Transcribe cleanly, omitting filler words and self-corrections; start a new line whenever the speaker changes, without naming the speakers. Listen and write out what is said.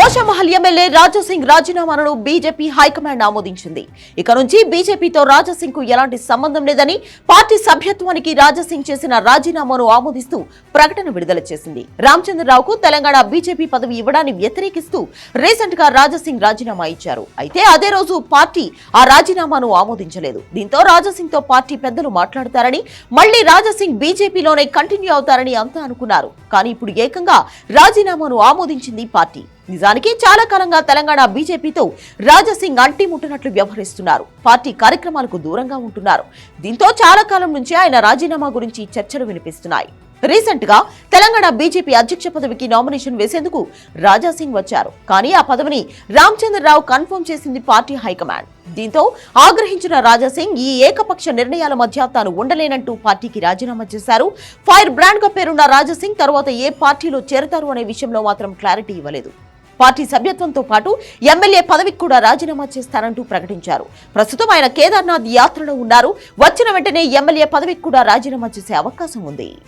Goshamahal MLA Raja Singh రాజీనామాను BJP high command ఆమోదించింది. ఇక నుంచి బీజేపీతో రాజాసింగ్ కు ఎలాంటి సంబంధం లేదని పార్టీ సభ్యత్వానికి రాజాసింగ్ చేసిన రాజీనామాను ఆమోదిస్తూ ప్రకటన విడుదల చేసింది. రామచంద్రరావుకు తెలంగాణ బీజేపీ పదవి ఇవ్వడాన్ని వ్యతిరేకిస్తూ రీసెంట్ గా రాజాసింగ్ రాజీనామా ఇచ్చారు. అయితే అదే రోజు పార్టీ ఆ రాజీనామాను ఆమోదించలేదు. దీంతో రాజాసింగ్ తో పార్టీ పెద్దలు మాట్లాడతారని, మళ్లీ రాజాసింగ్ బీజేపీలోనే కంటిన్యూ అవుతారని అంతా అనుకున్నారు. కానీ ఇప్పుడు ఏకంగా రాజీనామాను ఆమోదించింది పార్టీ. నిజానికి చాలా కాలంగా తెలంగాణ బీజేపీతో రాజాసింగ్ అంటిముట్టినట్లు వ్యవహరిస్తున్నారు. పార్టీ కార్యక్రమాలకు దూరంగా ఉంటున్నారు. దీంతో చాలా కాలం నుంచి ఆయన రాజీనామా గురించి చర్చలు వినిపిస్తున్నాయి. రీసెంట్ గా తెలంగాణ బీజేపీ అధ్యక్ష పదవికి నామినేషన్ వేసేందుకు రాజాసింగ్ వచ్చారు. కానీ ఆ పదవిని రామచంద్రరావు కన్ఫర్మ్ చేసింది పార్టీ హైకమాండ్. దీంతో ఆగ్రహించిన రాజాసింగ్ ఈ ఏకపక్ష నిర్ణయాల మధ్య తాను ఉండలేనంటూ పార్టీకి రాజీనామా చేశారు. ఫైర్ బ్రాండ్ గా పేరున్న రాజాసింగ్ తర్వాత ఏ పార్టీలో చేరతారు అనే విషయంలో మాత్రం క్లారిటీ ఇవ్వలేదు. పార్టీ సభ్యత్వంతో పాటు ఎమ్మెల్యే పదవికి కూడా రాజీనామా చేస్తారంటూ ప్రకటించారు. ప్రస్తుతం ఆయన కేదార్నాథ్ యాత్రలో ఉన్నారు. వచ్చిన వెంటనే ఎమ్మెల్యే పదవికి కూడా రాజీనామా చేసే అవకాశం ఉంది.